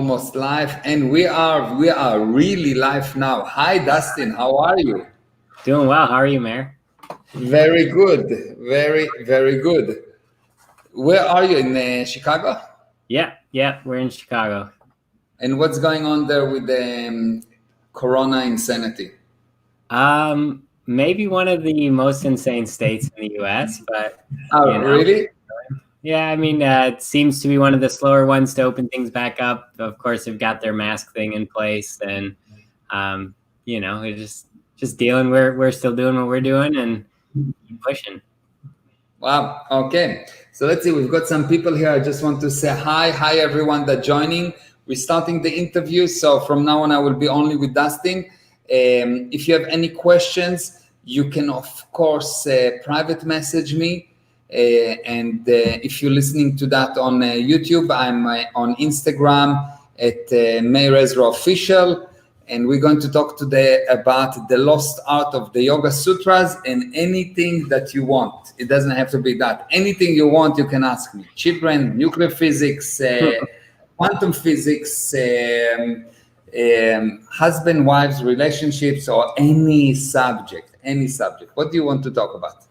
almost live, and we are really live now. Hi, Dustin. How are you? Doing well. How are you, Meir? Very good. Very good. Where are you, in Chicago? Yeah, we're in Chicago. And what's going on there with the Corona insanity? Maybe one of the most insane states in the U.S., but Really? yeah, I mean, it seems to be one of the slower ones to open things back up. Of course, they've got their mask thing in place, and we're just dealing. We're still doing what we're doing and keep pushing. Wow. Okay. So let's see. We've got some people here. I just want to say hi, everyone that's joining. We're starting the interview. So from now on, I will be only with Dustin. If you have any questions, you can, of course, private message me. And if you're listening to that on YouTube, I'm on Instagram at Meir Ezra Official. And we're going to talk today about the lost art of the Yoga Sutras and anything that you want. It doesn't have to be that. Anything you want, you can ask me. Children, nuclear physics, quantum physics, husband, wives, relationships, or any subject. What do you want to talk about?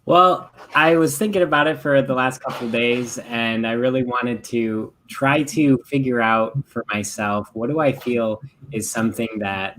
Well, I was thinking about it for the last couple of days, and I really wanted to try to figure out for myself, what do I feel is something that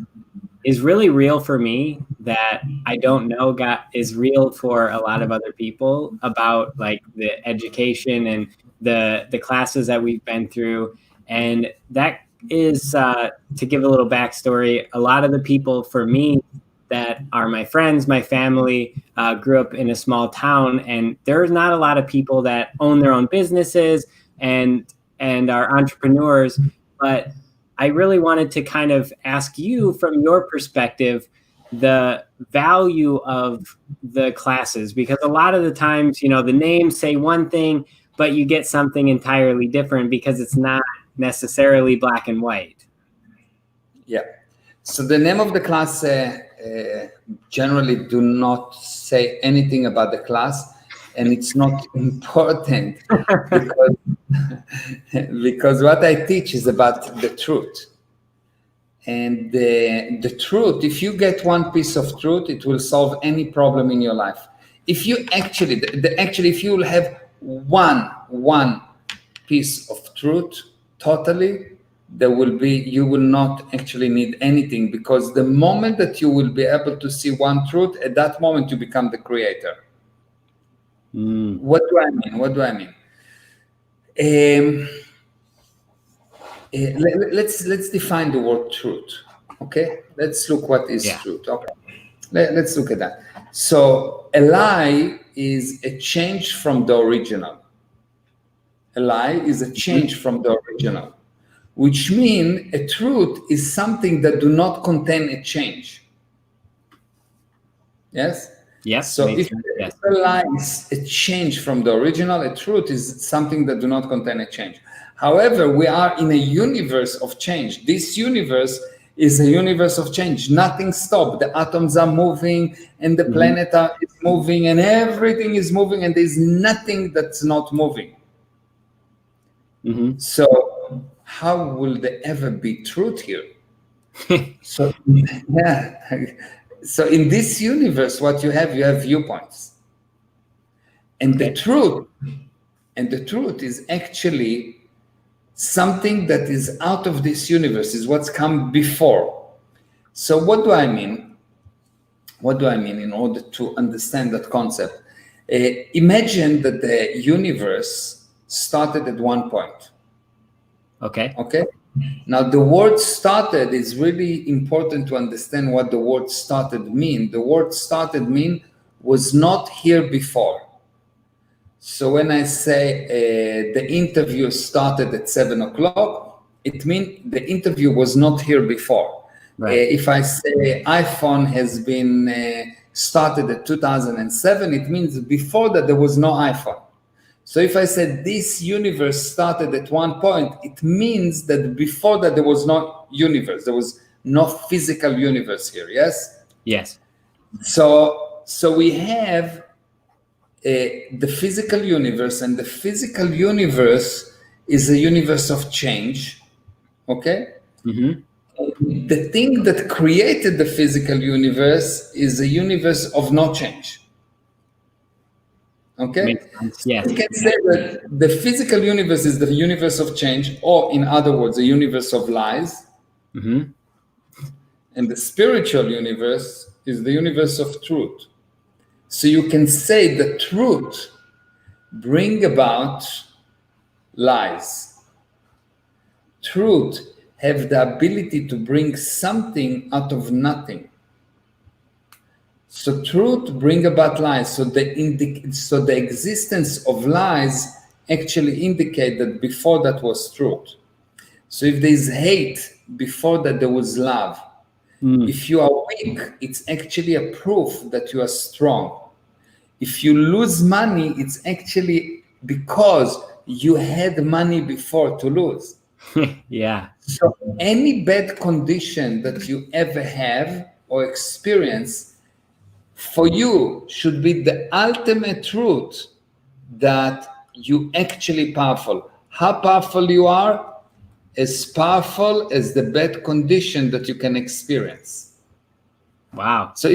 is really real for me that I don't know is real for a lot of other people, about like the education and the classes that we've been through. And that is, to give a little backstory, a lot of the people for me that are my friends, my family, grew up in a small town, and there's not a lot of people that own their own businesses and are entrepreneurs. But I really wanted to kind of ask you, from your perspective, the value of the classes, because a lot of the times, the names say one thing, but you get something entirely different because it's not necessarily black and white. Yeah. So the name of the class generally do not say anything about the class, and it's not important because what I teach is about the truth. And the truth, if you get one piece of truth, it will solve any problem in your life. If you actually, if you will have one piece of truth totally, you will not actually need anything, because the moment that you will be able to see one truth, at that moment you become the creator. What do I mean? Let's define the word truth. Okay, let's look what is truth. Okay, let's look at that. So a lie is a change from the original. A lie is a change from the original, which means a truth is something that do not contain a change. Yes? Yes. So if a lie is a change from the original, a truth is something that do not contain a change. However, we are in a universe of change. This universe is a universe of change. Nothing stops. The atoms are moving, and the planet is moving, and everything is moving, and there's nothing that's not moving. So how will there ever be truth here? So in this universe, what you have viewpoints, and the truth is actually something that is out of this universe, is what's come before. So what do I mean in order to understand that concept? Imagine that the universe started at one point. Okay. Now the word started is really important to understand what the word started mean. The word started mean was not here before. So when I say the interview started at 7:00, it means the interview was not here before. Right. If I say iPhone has been started at 2007, it means before that there was no iPhone. So if I said this universe started at one point, it means that before that there was no universe. There was no physical universe here, yes? Yes. So we have the physical universe, and the physical universe is a universe of change. Okay? Mm-hmm. The thing that created the physical universe is a universe of no change. Okay? Makes sense. Yes. You can say that the physical universe is the universe of change, or in other words, a universe of lies. Mm-hmm. And the spiritual universe is the universe of truth. So you can say the truth bring about lies. Truth have the ability to bring something out of nothing. So truth bring about lies. So the existence of lies actually indicate that before that was truth. So if there is hate, before that there was love. If you are weak, it's actually a proof that you are strong. If you lose money, it's actually because you had money before to lose. Yeah. So any bad condition that you ever have or experience for you should be the ultimate truth that you actually powerful. How powerful you are? As powerful as the bad condition that you can experience. Wow. So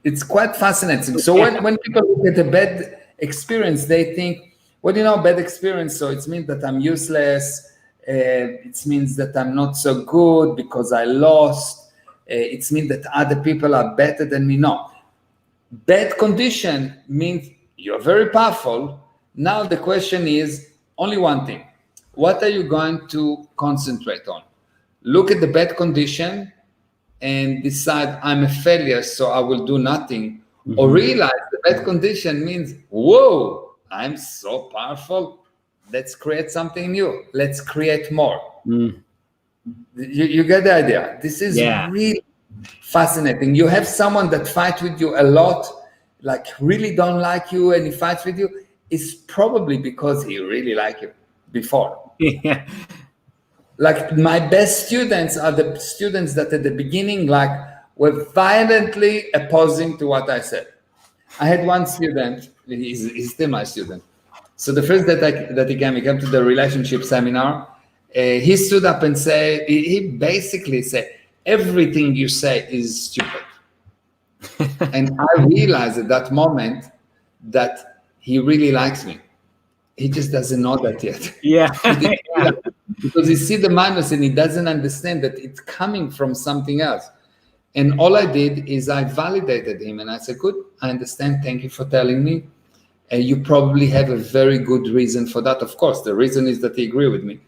it's quite fascinating. So when people look at a bad experience, they think, well, bad experience, so it means that I'm useless. It means that I'm not so good because I lost. It means that other people are better than me. No. Bad condition means you're very powerful. Now the question is only one thing. What are you going to concentrate on? Look at the bad condition and decide I'm a failure, so I will do nothing. Mm-hmm. Or realize the bad condition means, whoa, I'm so powerful. Let's create something new. Let's create more. You get the idea? This is really fascinating. You have someone that fights with you a lot, like really don't like you, and he fights with you. It's probably because he really liked you before. Yeah. Like my best students are the students that at the beginning were violently opposing to what I said. I had one student, he's still my student. So the first that he came to the relationship seminar, he stood up and he basically said, everything you say is stupid. And I realized at that moment that he really likes me. He just doesn't know that yet. Yeah. Because he sees the minus and he doesn't understand that it's coming from something else. And all I did is I validated him and I said, good, I understand. Thank you for telling me. And you probably have a very good reason for that. Of course, the reason is that he agreed with me.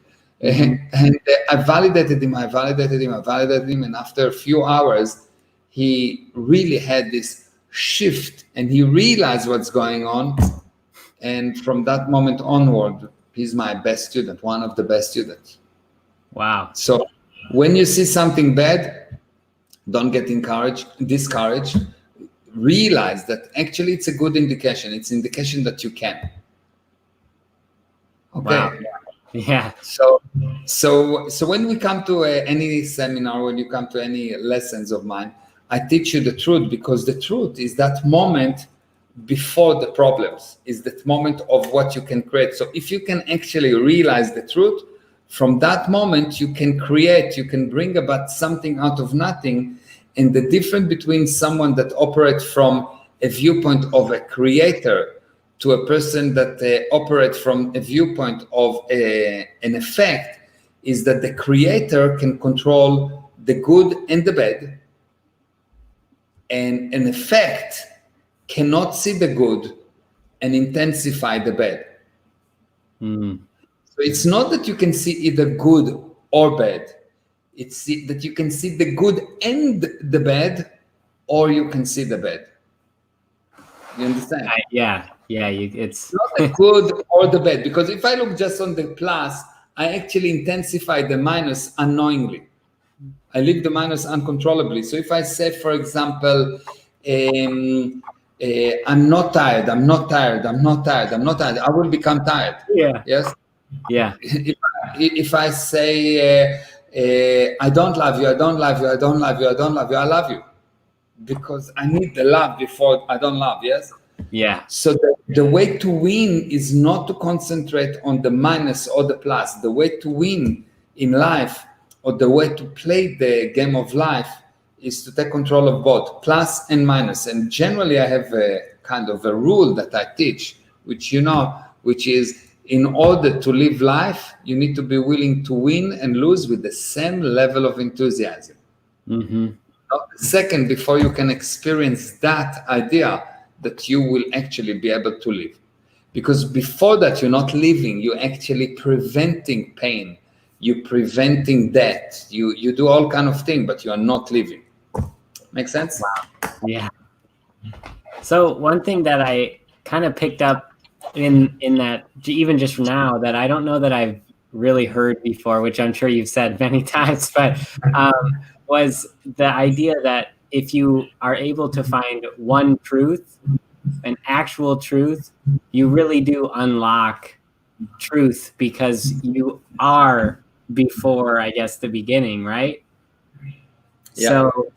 Mm-hmm. And I validated him. And after a few hours, he really had this shift and he realized what's going on. And from that moment onward, he's my best student, one of the best students. Wow. So when you see something bad, don't get discouraged. Realize that actually it's a good indication. It's an indication that you can. Okay. Wow. Yeah. So when we come to any seminar, when you come to any lessons of mine, I teach you the truth, because the truth is that moment before the problems, is that moment of what you can create. So if you can actually realize the truth, from that moment you can create, you can bring about something out of nothing. And the difference between someone that operates from a viewpoint of a creator to a person that operates from a viewpoint of an effect is that the creator can control the good and the bad, and an effect cannot see the good and intensify the bad. So it's not that you can see either good or bad. It's that you can see the good and the bad, or you can see the bad. You understand? It's not the good or the bad, because if I look just on the plus, I actually intensify the minus unknowingly. I leave the minus uncontrollably. So if I say, for example, I'm not tired, I will become tired. Yeah. Yes? Yeah. If I say, I don't love you, I love you. Because I need the love before I don't love, yes? Yeah. So the way to win is not to concentrate on the minus or the plus. The way to win in life, or the way to play the game of life, is to take control of both plus and minus. And generally I have a kind of a rule that I teach, which is, in order to live life, you need to be willing to win and lose with the same level of enthusiasm. Mm-hmm. Not a second before you can experience that idea that you will actually be able to live. Because before that, you're not living, you're actually preventing pain, you're preventing death, you do all kind of things, but you are not living. Make sense? Wow. Yeah. So one thing that I kind of picked up in that, even just now, that I don't know that I've really heard before, which I'm sure you've said many times, but was the idea that if you are able to find one truth, an actual truth, you really do unlock truth, because you are before, I guess, the beginning, right? Yeah. So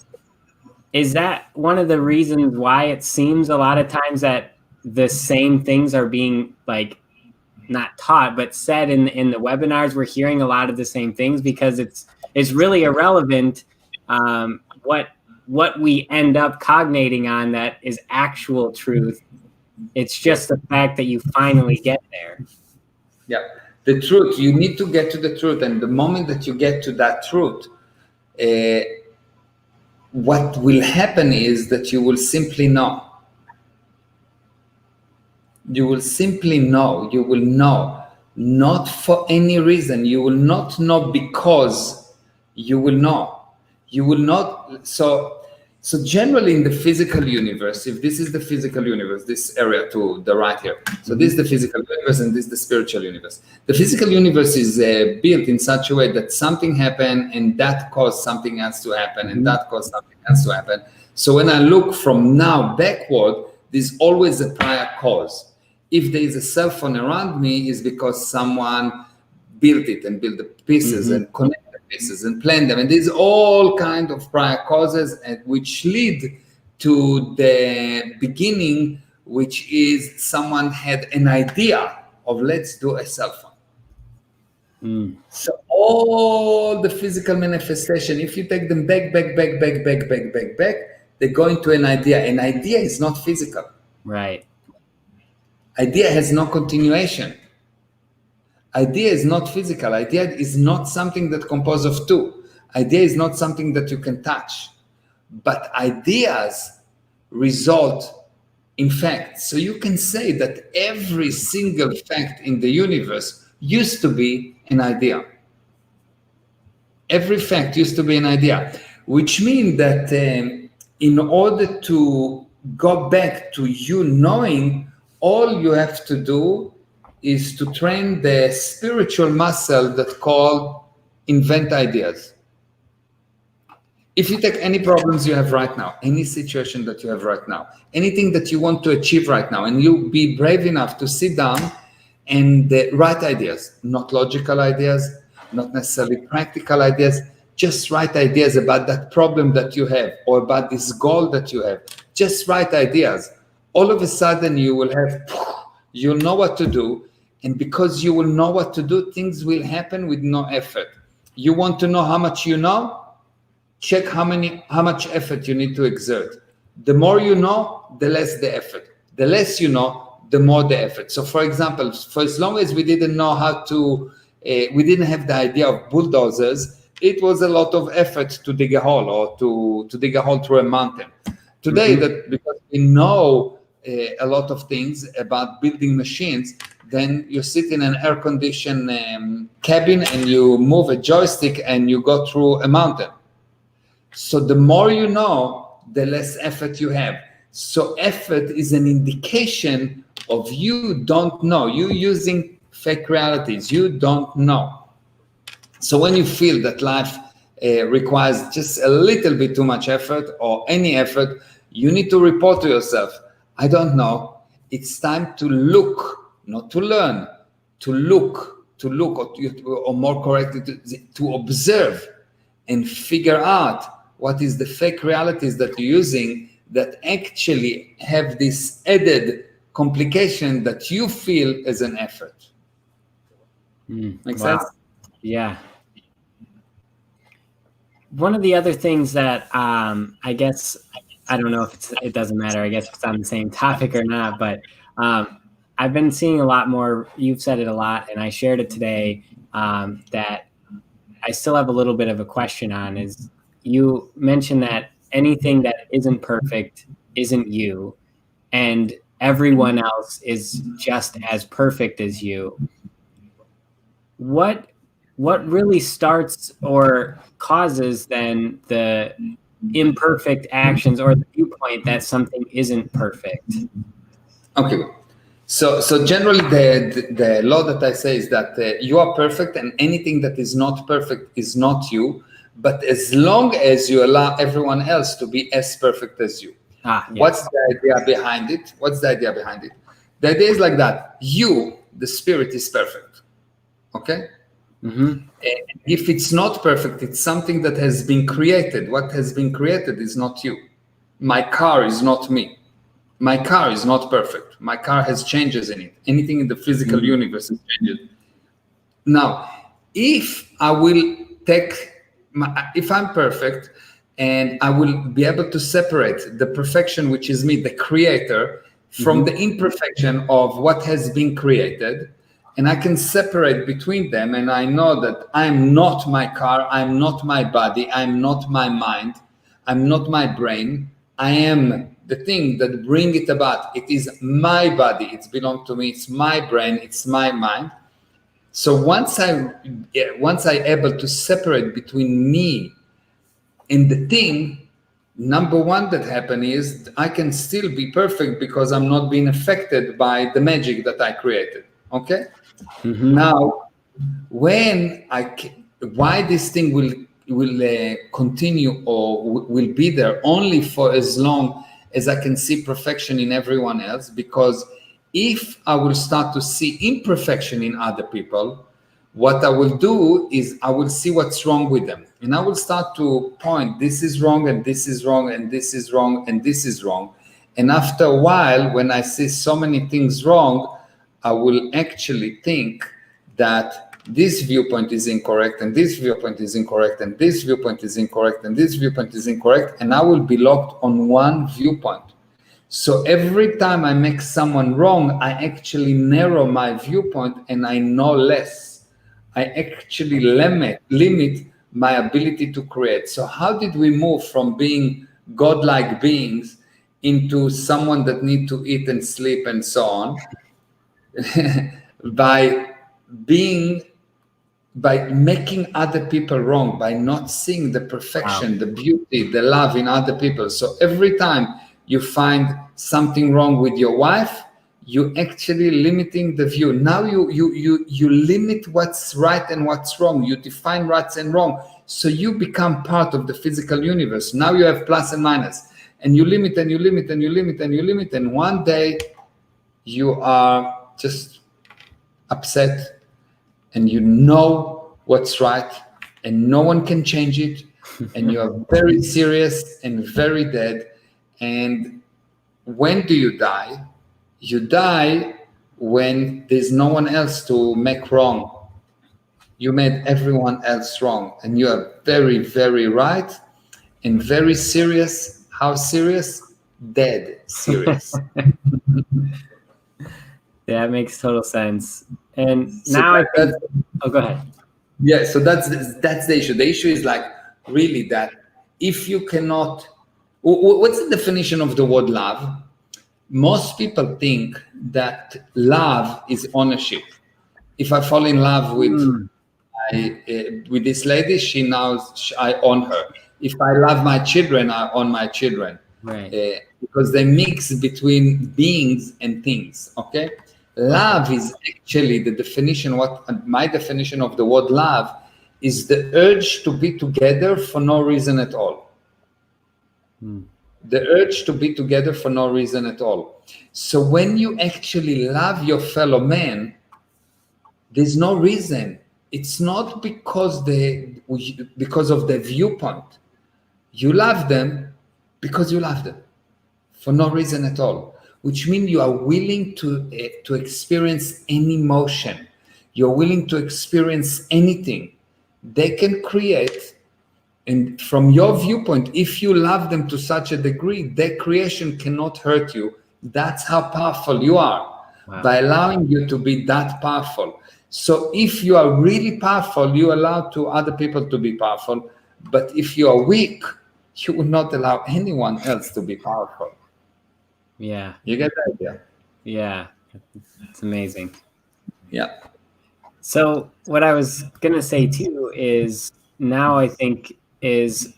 is that one of the reasons why it seems a lot of times that the same things are being, like, not taught, but said in the webinars? We're hearing a lot of the same things, because it's really irrelevant what we end up cognating on that is actual truth. It's just the fact that you finally get there. Yeah, the truth, you need to get to the truth. And the moment that you get to that truth, what will happen is that you will simply know. You will simply know. You will know, not for any reason. You will not know because you will know. You will not. So generally in the physical universe, if this is the physical universe, this area to the right here, so this is the physical universe and this is the spiritual universe. The physical universe is built in such a way that something happened and that caused something else to happen and that caused something else to happen. So when I look from now backward, there's always a prior cause. If there is a cell phone around me, it's because someone built it and built the pieces and connected pieces and plan them, and there's all kind of prior causes which lead to the beginning, which is someone had an idea of, let's do a cell phone. So all the physical manifestation, if you take them back, they go into an idea. An idea is not physical. Right. Idea has no continuation. Idea is not physical. Idea is not something that composed of two. Idea is not something that you can touch. But ideas result in facts. So you can say that every single fact in the universe used to be an idea. Every fact used to be an idea, which means that in order to go back to you knowing, all you have to do is to train the spiritual muscle that called invent ideas. If you take any problems you have right now, any situation that you have right now, anything that you want to achieve right now, and you be brave enough to sit down and write ideas, not logical ideas, not necessarily practical ideas, just write ideas about that problem that you have or about this goal that you have. Just write ideas. All of a sudden you will have, you'll know what to do. And because you will know what to do, things will happen with no effort. You want to know how much you know? Check how much effort you need to exert. The more you know, the less the effort. The less you know, the more the effort. So for example, for as long as we didn't know how to, we didn't have the idea of bulldozers, it was a lot of effort to dig a hole or to dig a hole through a mountain. Today, that because we know a lot of things about building machines, then you sit in an air-conditioned cabin and you move a joystick and you go through a mountain. So the more you know, the less effort you have. So effort is an indication of you don't know. You're using fake realities. You don't know. So when you feel that life requires just a little bit too much effort or any effort, you need to report to yourself, I don't know. It's time to look. Not to learn, to look, or more correctly, to observe and figure out what is the fake realities that you're using that actually have this added complication that you feel as an effort. Make sense? Yeah. one of the other things that I guess, I don't know if it doesn't matter, I guess if it's on the same topic or not, but I've been seeing a lot more, you've said it a lot, and I shared it today, that I still have a little bit of a question on is, you mentioned that anything that isn't perfect isn't you, and everyone else is just as perfect as you. What really starts or causes then the imperfect actions or the viewpoint that something isn't perfect? Okay. So generally, the law that I say is that you are perfect, and anything that is not perfect is not you. But as long as you allow everyone else to be as perfect as you. Yes. What's the idea behind it? The idea is like that. You, the spirit, is perfect. Okay? Mm-hmm. If it's not perfect, it's something that has been created. What has been created is not you. My car is not me. My car is not perfect. My car has changes in it. Anything in the physical universe is changes. Now, if I will if I'm perfect, and I will be able to separate the perfection, which is me, the creator, from the imperfection of what has been created, and I can separate between them, and I know that I'm not my car, I'm not my body, I'm not my mind, I'm not my brain, I am the thing that bring it about. It is my body, it belongs to me, it's my brain, it's my mind. So once I able to separate between me and the thing, number one that happen is I can still be perfect because I'm not being affected by the magic that I created. Okay. Now, why this thing will continue or will be there only for as long as I can see perfection in everyone else, because if I will start to see imperfection in other people, what I will do is I will see what's wrong with them, and I will start to point, this is wrong, and this is wrong, and this is wrong, and this is wrong. And after a while, when I see so many things wrong, I will actually think that this viewpoint is incorrect, and this viewpoint is incorrect, and this viewpoint is incorrect, and this viewpoint is incorrect, and I will be locked on one viewpoint. So every time I make someone wrong, I actually narrow my viewpoint and I know less. I actually limit my ability to create. So how did we move from being godlike beings into someone that need to eat and sleep and so on? by making other people wrong, by not seeing the perfection, the beauty, the love in other people. So every time you find something wrong with your wife, you actually limiting the view. Now you limit what's right and what's wrong. You define right and wrong. So you become part of the physical universe. Now you have plus and minus, and you limit and you limit and you limit and you limit. And one day you are just upset, and you know what's right, and no one can change it, and you are very serious and very dead. And when do you die? You die when there's no one else to make wrong. You made everyone else wrong, and you are very, very right and very serious. How serious? Dead serious. Yeah, it makes total sense. And so now go ahead. Yeah, so that's the issue. The issue is like really that if you cannot, what's the definition of the word love? Most people think that love is ownership. If I fall in love with this lady, I own her. If I love my children, I own my children. Right. Because they mix between beings and things. Okay. Love is actually the definition. My definition of the word love is the urge to be together for no reason at all. The urge to be together for no reason at all. So when you actually love your fellow man, there's no reason. It's not because of the viewpoint. You love them because you love them for no reason at all. Which means you are willing to experience any emotion. You're willing to experience anything. They can create And from your viewpoint, if you love them to such a degree, their creation cannot hurt you. That's how powerful you are, by allowing you to be that powerful. So if you are really powerful, you allow to other people to be powerful. But if you are weak, you will not allow anyone else to be powerful. Yeah. You get the idea? Yeah. It's amazing. Yeah. So what I was going to say too is now I think is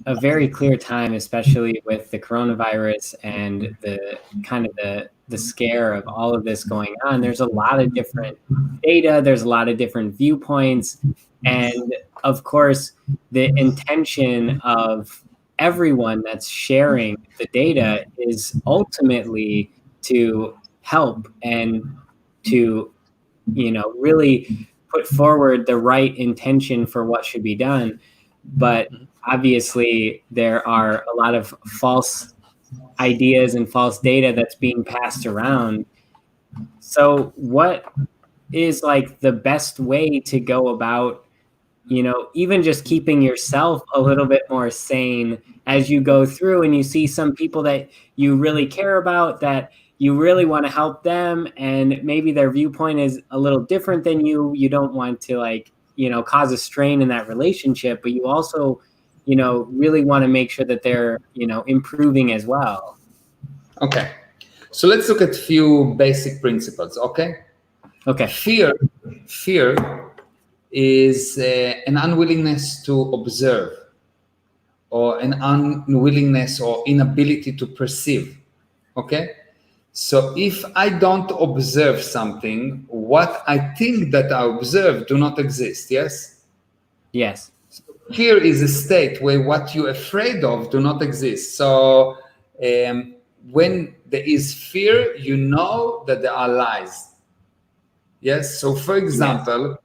a very clear time, especially with the coronavirus and the kind of the scare of all of this going on. There's a lot of different data. There's a lot of different viewpoints. And of course, the intention of everyone that's sharing the data is ultimately to help and to, really put forward the right intention for what should be done. But obviously there are a lot of false ideas and false data that's being passed around. So what is like the best way to go about, even just keeping yourself a little bit more sane as you go through and you see some people that you really care about, that you really want to help them, and maybe their viewpoint is a little different than you don't want to cause a strain in that relationship, but you also, really want to make sure that they're, improving as well. Okay. So let's look at a few basic principles, okay? Okay. Fear is an unwillingness to observe, or an unwillingness or inability to perceive, okay? So if I don't observe something, what I think that I observe do not exist, yes? Yes. So fear is a state where what you're afraid of do not exist. So when there is fear, you know that there are lies. Yes. So for example,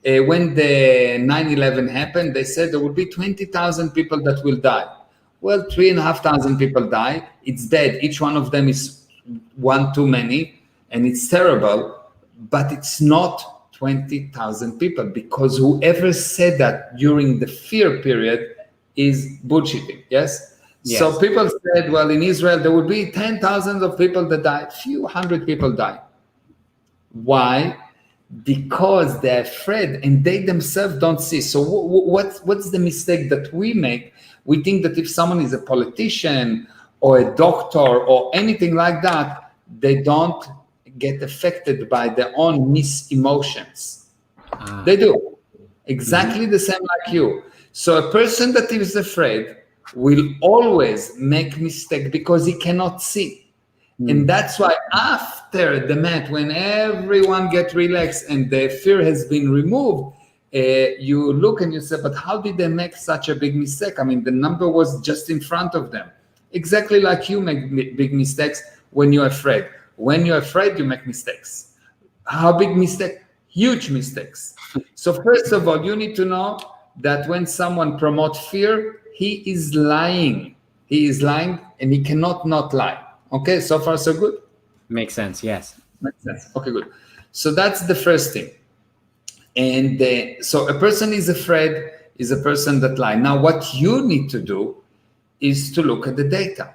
when the 9/11 happened, they said there will be 20,000 people that will die. Well, 3,500 people die. It's dead. Each one of them is one too many, and it's terrible, but it's not 20,000 people, because whoever said that during the fear period is bullshitting. Yes. So people said, well, in Israel, there will be 10,000 of people that die. Few hundred people die. Why? Because they're afraid and they themselves don't see. So what's the mistake that we make? We think that if someone is a politician or a doctor or anything like that, they don't get affected by their own mis-emotions. They do. Exactly the same like you. So a person that is afraid will always make mistake because he cannot see. And that's why after the mat, when everyone gets relaxed and the fear has been removed, you look and you say, but how did they make such a big mistake? I mean, the number was just in front of them. Exactly like you make big mistakes when you're afraid. When you're afraid, you make mistakes. How big mistake? Huge mistakes. So first of all, you need to know that when someone promotes fear, he is lying. He is lying and he cannot not lie. Okay, so far so good? Makes sense, yes. Makes sense. Okay, good. So that's the first thing. And so a person is afraid is a person that lies. Now, what you need to do is to look at the data.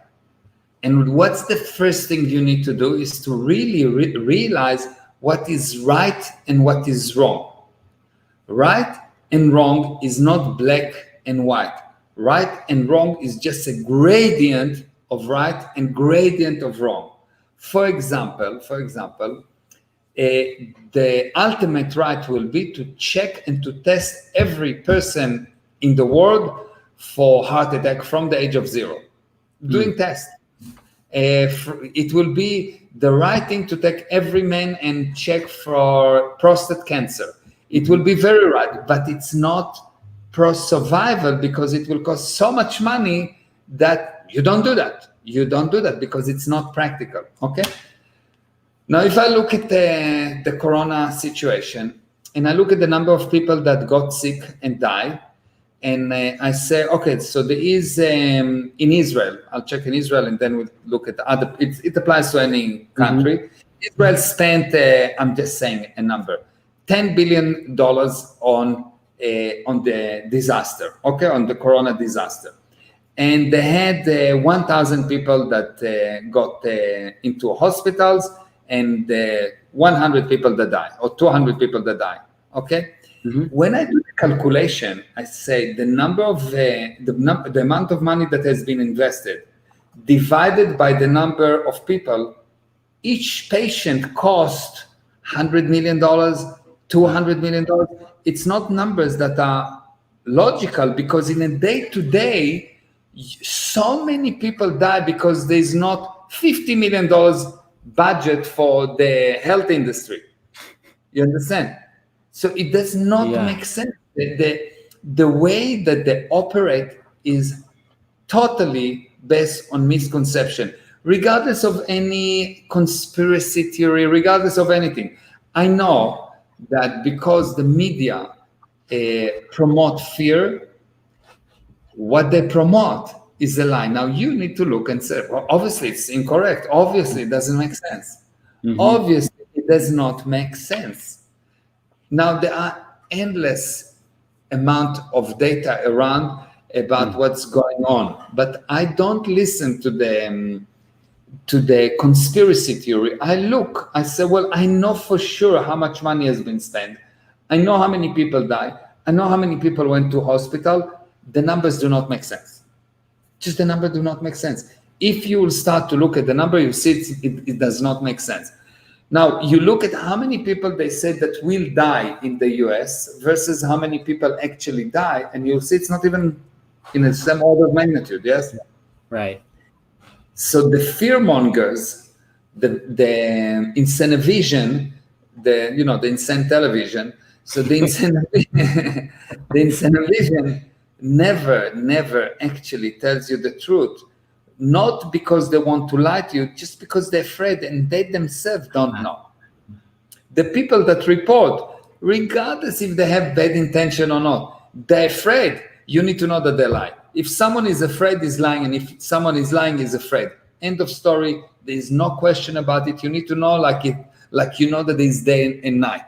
And what's the first thing you need to do is to really realize what is right and what is wrong. Right and wrong is not black and white. Right and wrong is just a gradient of right and gradient of wrong. For example, the ultimate right will be to check and to test every person in the world for heart attack from the age of 0. Doing tests. It will be the right thing to take every man and check for prostate cancer. It will be very right, but it's not pro-survival because it will cost so much money that you don't do that. You don't do that because it's not practical, okay? Now, if I look at the corona situation and I look at the number of people that got sick and died, and I say, okay, so there is in Israel, I'll check in Israel and then we'll look at the other, it applies to any country. Israel spent, I'm just saying a number, $10 billion on on the disaster, okay, on the corona disaster. And they had 1,000 people that got into hospitals and 100 people that die, or 200 people that die, okay? Mm-hmm. When I do the calculation, I say the amount of money that has been invested divided by the number of people, each patient cost $100 million, $200 million. It's not numbers that are logical, because in a day-to-day, so many people die because there's not $50 million budget for the health industry. You understand? So it does not make sense. The way that they operate is totally based on misconception, regardless of any conspiracy theory, regardless of anything. I know that because the media promote fear, what they promote is a lie. Now you need to look and say, well, obviously it's incorrect. Obviously it doesn't make sense. Mm-hmm. Obviously it does not make sense. Now there are endless amount of data around about what's going on, but I don't listen to the conspiracy theory. I say, well, I know for sure how much money has been spent. I know how many people died. I know how many people went to hospital. The numbers do not make sense. Just the number do not make sense. If you will start to look at the number, you see it does not make sense. Now, you look at how many people they said that will die in the US versus how many people actually die, and you'll see it's not even in the same order of magnitude, yes? Right. So the fear mongers, the Insanivision, the insane television, so the Insanivision never actually tells you the truth. Not because they want to lie to you, just because they're afraid and they themselves don't know. The people that report, regardless if they have bad intention or not, they're afraid. You need to know that they lie. If someone is afraid, he's lying, and if someone is lying, he's afraid. End of story. There is no question about it. You need to know like you know that it's day and night.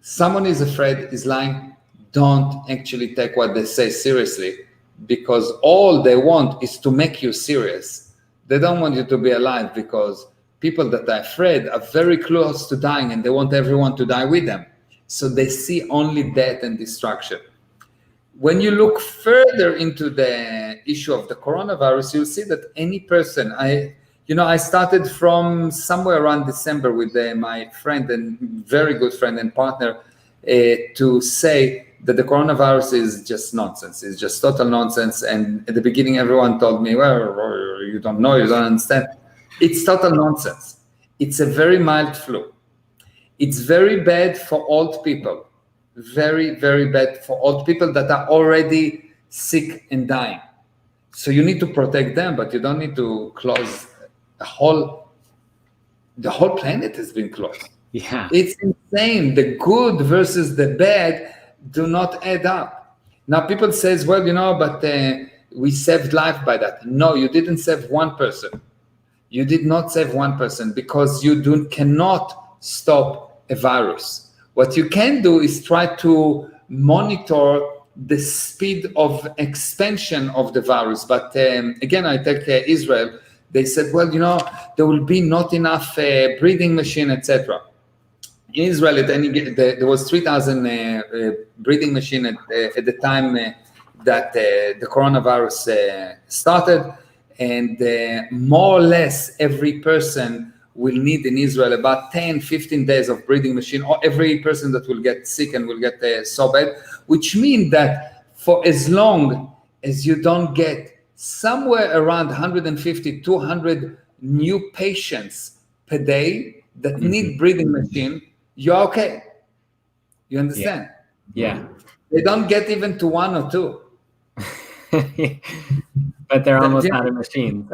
Someone is afraid, is lying. Don't actually take what they say seriously, because all they want is to make you serious. They don't want you to be alive, because people that are afraid are very close to dying and they want everyone to die with them. So they see only death and destruction. When you look further into the issue of the coronavirus, you'll see that any person, I started from somewhere around December with my friend and very good friend and partner to say that the coronavirus is just nonsense. It's just total nonsense. And at the beginning, everyone told me, well, you don't know, you don't understand. It's total nonsense. It's a very mild flu. It's very bad for old people. Very, very bad for old people that are already sick and dying. So you need to protect them, but you don't need to close the whole planet has been closed. Yeah. It's insane. The good versus the bad do not add up. Now people says, well, but we saved life by that. No, you didn't save one person. You did not save one person, because you cannot stop a virus. What you can do is try to monitor the speed of expansion of the virus. But again, I take Israel. They said, well, there will be not enough breathing machine, etc. In Israel, there was 3,000 breathing machine at the time that the coronavirus started, and more or less every person will need in Israel about 10, 15 days of breathing machine, or every person that will get sick and will get so bad, which means that for as long as you don't get somewhere around 150, 200 new patients per day that need breathing machine, you're okay. You understand? Yeah. They don't get even to 1 or 2. But they're almost out of machines.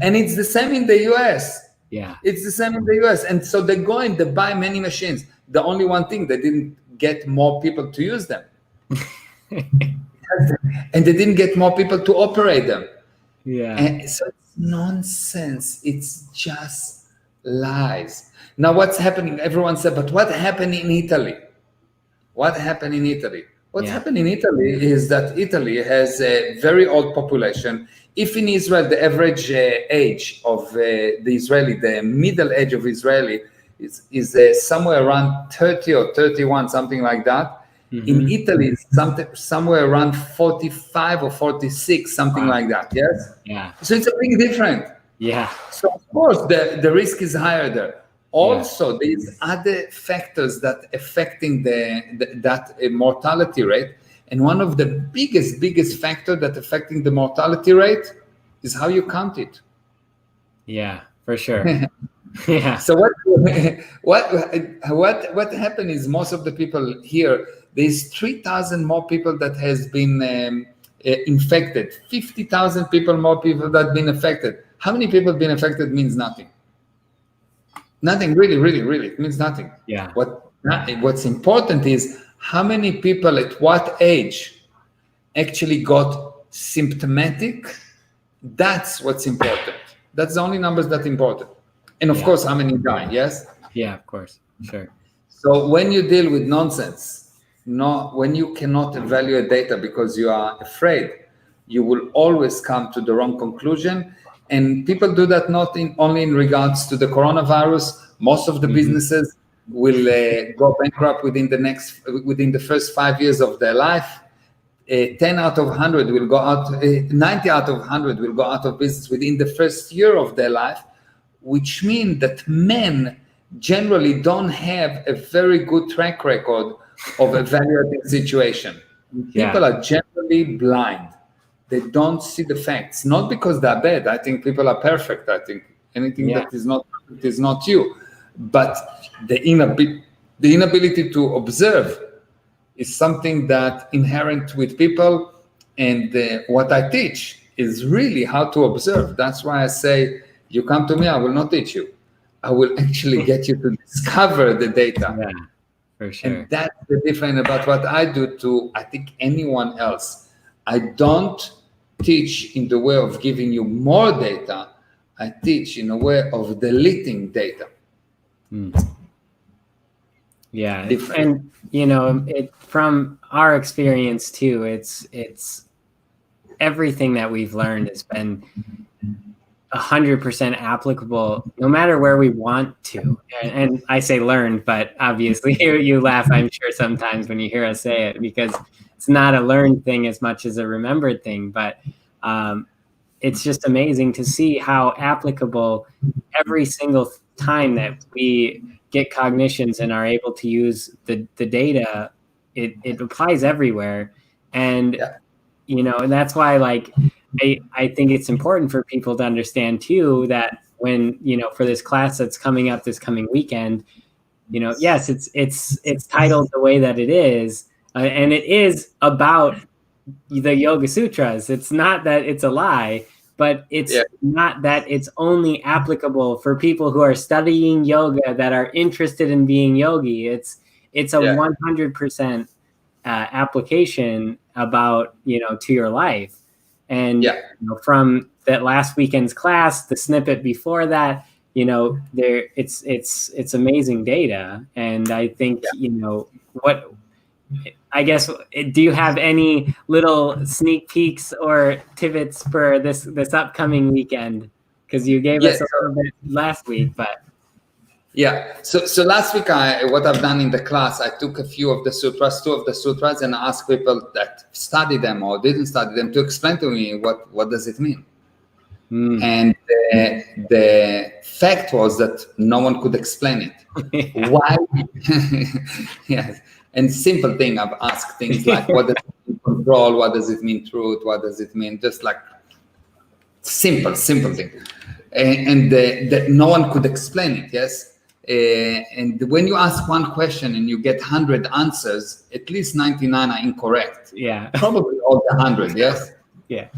And it's the same in the US. Yeah. It's the same in the US. And so they go and they buy many machines. The only one thing, they didn't get more people to use them. And they didn't get more people to operate them. Yeah. And so it's nonsense. It's just lies. Now what's happening? Everyone said, but what happened in Italy? What happened in Italy? What's Yeah. happened in Italy is that Italy has a very old population. If in Israel, the average age of the Israeli, the middle age of Israeli is somewhere around 30 or 31, something like that. In Italy, it's somewhere around 45 or 46, something Wow. like that, yes? Yeah. So it's a big difference. Yeah. So of course, the risk is higher there. Yeah. Also, there's other factors that affecting that mortality rate, and one of the biggest factor that affecting the mortality rate is how you count it. Yeah, for sure. Yeah. So what happened is most of the people here, there's 3,000 more people that has been infected, 50,000 people more people that been affected. How many people been affected means nothing. Nothing, really, it means nothing. Yeah. What's important is how many people at what age actually got symptomatic. That's what's important. That's the only numbers that's important. And of course, how many die, yes? Yeah, of course. Sure. So when you deal with nonsense, when you cannot evaluate data because you are afraid, you will always come to the wrong conclusion. And people do that not only in regards to the coronavirus. Most of the businesses will go bankrupt within the first 5 years of their life. 10 out of 100 will go out, 90 out of 100 will go out of business within the first year of their life, which means that men generally don't have a very good track record of evaluating situation. People are generally blind. They don't see the facts, not because they're bad. I think people are perfect. I think anything that is not perfect is not you. But the inability to observe is something that inherent with people. And what I teach is really how to observe. That's why I say, you come to me, I will not teach you. I will actually get you to discover the data. Yeah, for sure. And that's the difference about what I do to, I think, anyone else. I don't teach in the way of giving you more data. I teach in a way of deleting data. Yeah, and you know, from our experience too, it's everything that we've learned has been 100% applicable no matter where we want to. And I say learned, but obviously you laugh, I'm sure, sometimes when you hear us say it, because it's not a learned thing as much as a remembered thing. But it's just amazing to see how applicable every single time that we get cognitions and are able to use the data, it applies everywhere. And you know, and that's why, like, I think it's important for people to understand too that when, you know, for this class that's coming up this coming weekend, you know, yes, it's titled the way that it is, and it is about the Yoga Sutras. It's not that it's a lie, but it's not that it's only applicable for people who are studying yoga that are interested in being yogi. It's a 100% application about, you know, to your life. And you know, from that last weekend's class, the snippet before that, you know, it's amazing data. And I think, you know, I guess, do you have any little sneak peeks or tidbits for this upcoming weekend? Because you gave us a little bit last week, but so last week, what I've done in the class, I took a few of the sutras, 2 of the sutras, and asked people that studied them or didn't study them to explain to me what does it mean. And the fact was that no one could explain it. Why? Yes. And simple thing, I've asked things like, what does it mean control? What does it mean truth? What does it mean? Just like simple thing. And no one could explain it, yes? And when you ask one question and you get 100 answers, at least 99 are incorrect. Yeah. Probably all the 100, yes? Yeah.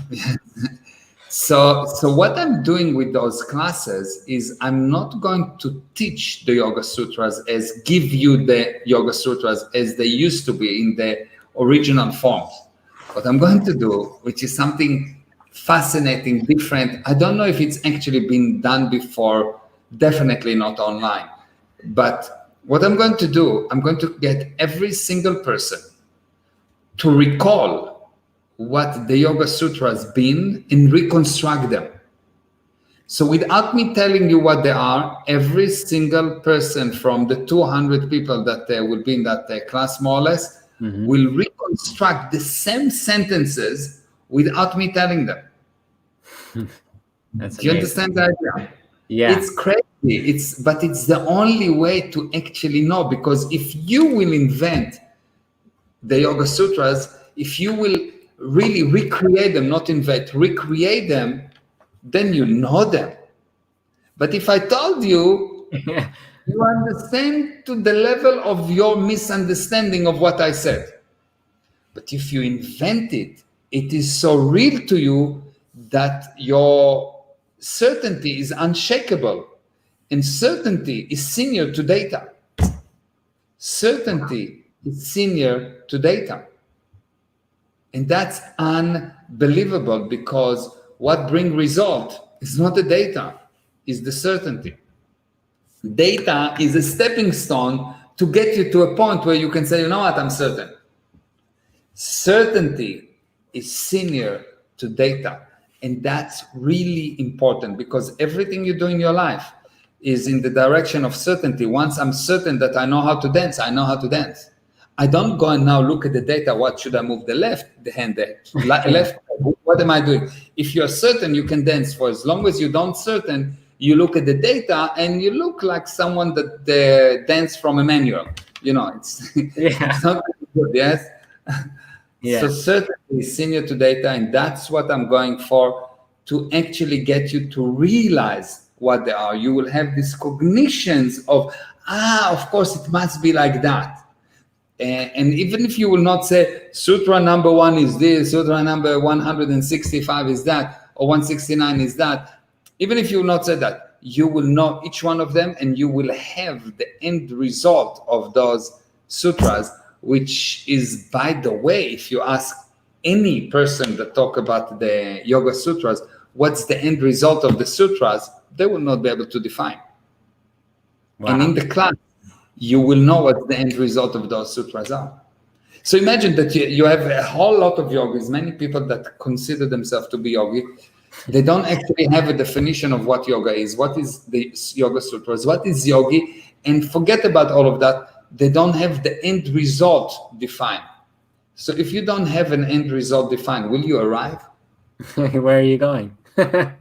So what I'm doing with those classes is I'm not going to teach the Yoga Sutras give you the Yoga Sutras as they used to be in the original forms. What I'm going to do, which is something fascinating, different. I don't know if it's actually been done before, definitely not online. But What I'm going to do, I'm going to get every single person to recall what the Yoga Sutras been and reconstruct them. So without me telling you what they are, every single person from the 200 people that will be in that class, more or less, will reconstruct the same sentences without me telling them. That's Do you amazing. understand the idea? Yeah. It's crazy. But it's the only way to actually know, because if you will invent the Yoga Sutras, if you will really recreate them, not invent, recreate them, then you know them. But if I told you, you understand to the level of your misunderstanding of what I said. But if you invent it, it is so real to you that your certainty is unshakable. And certainty is senior to data. Certainty is senior to data. And that's unbelievable, because what brings result is not the data, is the certainty. Data is a stepping stone to get you to a point where you can say, you know what, I'm certain. Certainty is senior to data. And that's really important, because everything you do in your life is in the direction of certainty. Once I'm certain that I know how to dance, I know how to dance. I don't go and now look at the data. What should I move? The hand, left. What am I doing? If you're certain you can dance, for as long as you don't certain, you look at the data and you look like someone that dance from a manual. You know, it's not good. Yes. Yeah. So certainty is senior to data, and that's what I'm going for, to actually get you to realize what they are. You will have these cognitions of, of course, it must be like that. And even if you will not say, Sutra number 1 is this, Sutra number 165 is that, or 169 is that, even if you will not say that, you will know each one of them, and you will have the end result of those sutras, which is, by the way, if you ask any person that talk about the Yoga Sutras, what's the end result of the sutras, they will not be able to define. Wow. And in the class, you will know what the end result of those sutras are. So imagine that you have a whole lot of yogis, many people that consider themselves to be yogi. They don't actually have a definition of what yoga is, what is the Yoga Sutras, what is yogi, and forget about all of that. They don't have the end result defined. So if you don't have an end result defined, will you arrive? Where are you going? Yeah.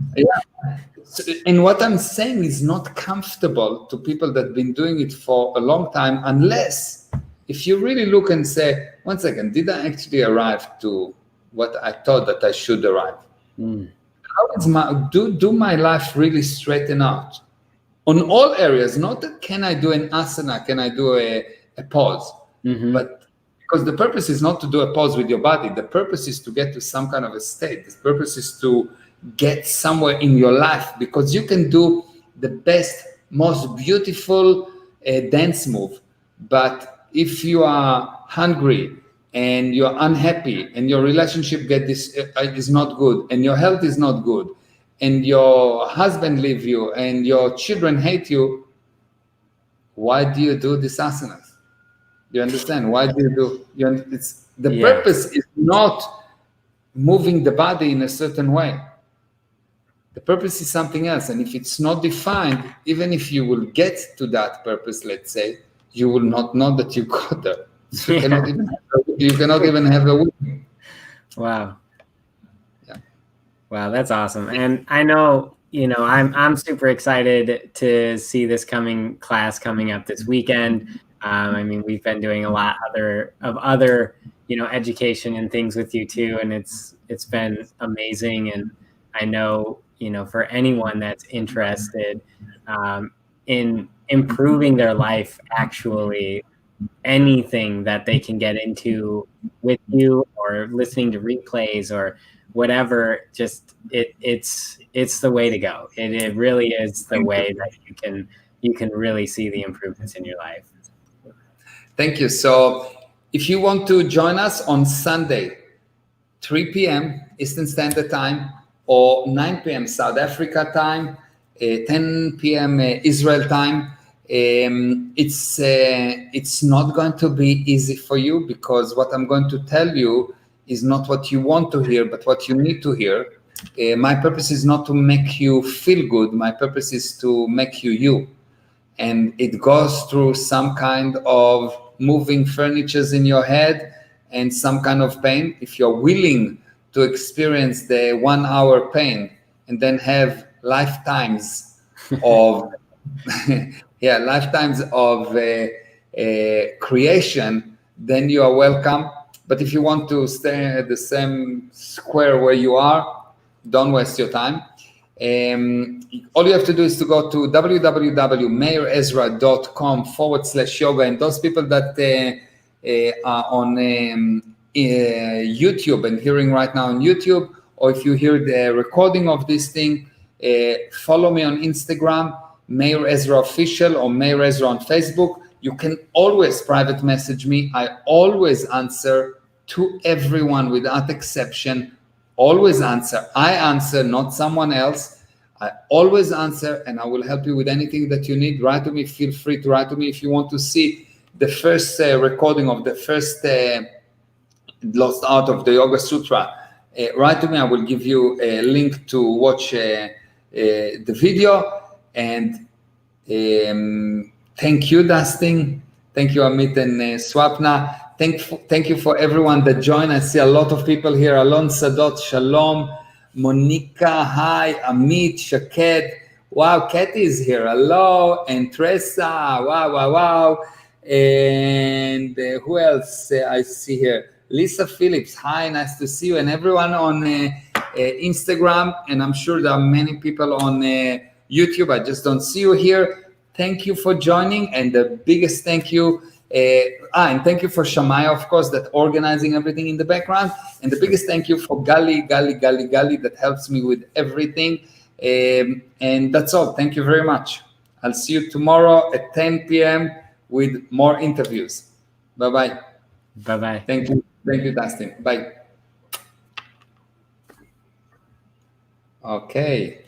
So, and what I'm saying is not comfortable to people that have been doing it for a long time, unless if you really look and say, one second, did I actually arrive to what I thought that I should arrive? How is do my life really straighten out? On all areas, not that can I do an asana, can I do a pause, but because the purpose is not to do a pause with your body, the purpose is to get to some kind of a state. The purpose is to get somewhere in your life, because you can do the best, most beautiful dance move, but if you are hungry and you're unhappy and your relationship is not good and your health is not good and your husband leave you and your children hate you, why do you do this asanas? You understand? Why do you do? The purpose is not moving the body in a certain way. The purpose is something else. And if it's not defined, even if you will get to that purpose, let's say, you will not know that you got there. So you cannot even have a win. Wow. Yeah. Wow, that's awesome. And I know, I'm super excited to see this class coming up this weekend. I mean, we've been doing a lot of other, education and things with you too, and it's been amazing. And I know, for anyone that's interested in improving their life, actually, anything that they can get into with you or listening to replays or whatever, just it's the way to go. It really is the way that you can really see the improvements in your life. Thank you. So if you want to join us on Sunday, 3 p.m. Eastern Standard Time or 9 p.m. South Africa time, 10 p.m. Israel time, It's not going to be easy for you, because what I'm going to tell you is not what you want to hear, but what you need to hear. My purpose is not to make you feel good. My purpose is to make you. And it goes through some kind of moving furnitures in your head and some kind of pain. If you're willing to experience the 1 hour pain and then have lifetimes of lifetimes of creation, then you are welcome. But if you want to stay at the same square where you are, don't waste your time. All you have to do is to go to www.meirezra.com/yoga. And those people that are on YouTube and hearing right now on YouTube, or if you hear the recording of this thing, follow me on Instagram, Meir Ezra Official, or Meir Ezra on Facebook. You can always private message me. I always answer to everyone without exception. Always answer. I answer, not someone else. I always answer, and I will help you with anything that you need. Write to me. Feel free to write to me. If you want to see the first recording of the first Lost Art of the Yoga Sutra, write to me. I will give you a link to watch the video. And thank you, Dustin. Thank you, Amit and Swapna. Thank you for everyone that joined. I see a lot of people here. Alon Sadot, Shalom. Monica, hi. Amit, Shaked. Wow, Katie is here. Hello. And Tressa. Wow. And who else I see here? Lisa Phillips. Hi, nice to see you. And everyone on Instagram. And I'm sure there are many people on YouTube. I just don't see you here. Thank you for joining. And the biggest thank you, and thank you for Shamaya, of course, that organizing everything in the background. And the biggest thank you for Gali, that helps me with everything. And that's all. Thank you very much. I'll see you tomorrow at 10 p.m. with more interviews. Bye-bye. Bye-bye. Thank you. Thank you, Dustin. Bye. Okay.